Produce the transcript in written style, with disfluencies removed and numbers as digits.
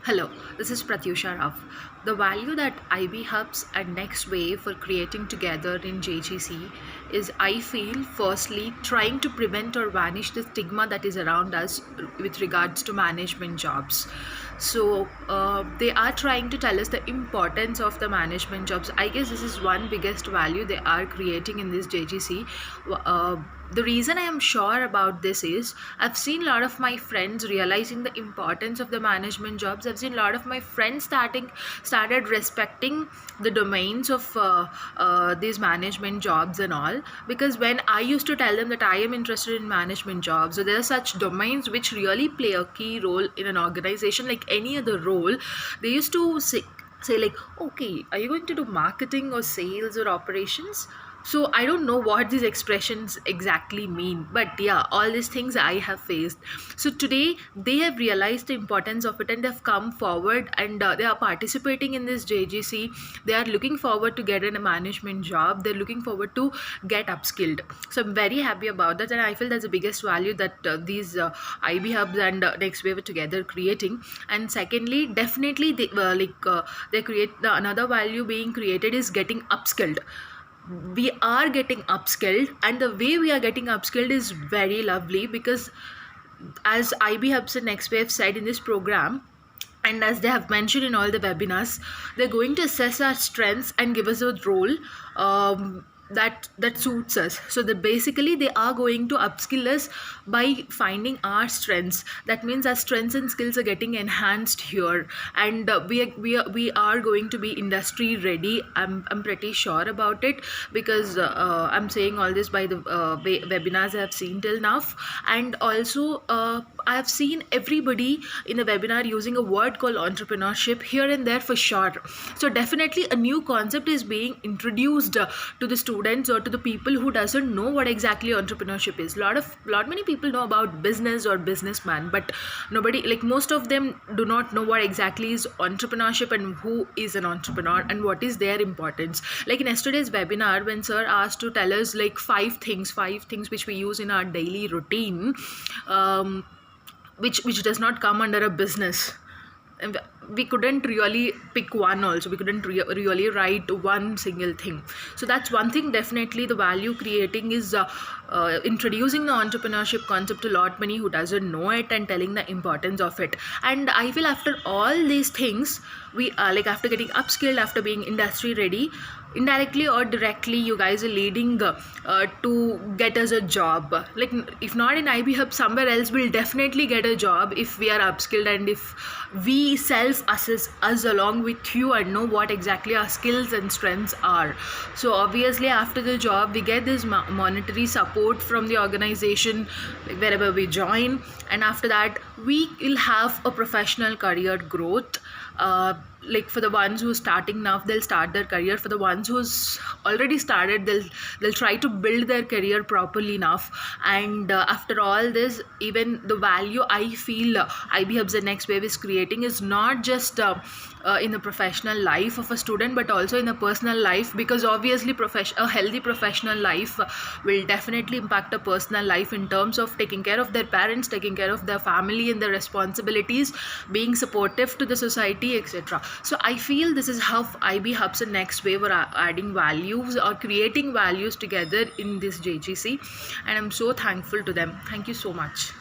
Hello, this is Pratyusha Rao. The value that IB Hubs and Next Wave for creating together in JGC is, I feel, firstly, trying to prevent or vanish the stigma that is around us with regards to management jobs. They are trying to tell us the importance of the management jobs. I guess this is one biggest value they are creating in this JGC. The reason I am sure about this is I've seen a lot of my friends realizing the importance of the management jobs. I've seen a lot of my friends started respecting the domains of these management jobs and all, because when I used to tell them that I am interested in management jobs, so there are such domains which really play a key role in an organization like any other role. They used to say like, okay, are you going to do marketing or sales or operations? So I don't know what these expressions exactly mean, but yeah, all these things I have faced. So today they have realized the importance of it, and they've come forward, and they are participating in this JGC. They are looking forward to get in a management job. They're looking forward to get upskilled. So I'm very happy about that, and I feel that's the biggest value that these IB hubs and Next Wave are together creating. And secondly, definitely they create another value being created is getting upskilled. We are getting upskilled, and the way we are getting upskilled is very lovely, because as IB Hubs and Next Wave said in this program, and as they have mentioned in all the webinars, they're going to assess our strengths and give us a role that suits us. So that basically they are going to upskill us by finding our strengths. That means our strengths and skills are getting enhanced here, and we are going to be industry ready. I'm pretty sure about it, because I'm saying all this by the webinars I have seen till now. And also I have seen everybody in the webinar using a word called entrepreneurship here and there for sure. So definitely a new concept is being introduced to the students or to the people who doesn't know what exactly entrepreneurship is. Lot many people know about business or businessman, but nobody, like most of them, do not know what exactly is entrepreneurship and who is an entrepreneur and what is their importance. Like in yesterday's webinar, when sir asked to tell us like five things which we use in our daily routine, which does not come under a business, and we couldn't really pick one. Also, we couldn't really write one single thing. So that's one thing. Definitely the value creating is introducing the entrepreneurship concept to lot many who doesn't know it, and telling the importance of it. And I feel after all these things, we are like, after getting upskilled, after being industry ready, indirectly or directly, you guys are leading to get us a job. Like if not in IB Hub, somewhere else we'll definitely get a job if we are upskilled, and if we self assess us along with you and know what exactly our skills and strengths are. So obviously after the job we get this monetary support from the organization, like wherever we join, and after that we will have a professional career growth. Like for the ones who are starting now, they'll start their career. For the ones who's already started, they'll try to build their career properly enough. And after all this, even the value I feel IB Hubs and Next Wave is creating is not just in the professional life of a student, but also in the personal life, because obviously a healthy professional life will definitely impact a personal life in terms of taking care of their parents, taking care of their family and their responsibilities, being supportive to the society, etc. So I feel this is how IB Hubs and Next Wave are adding values or creating values together in this JGC, and I'm so thankful to them. Thank you so much.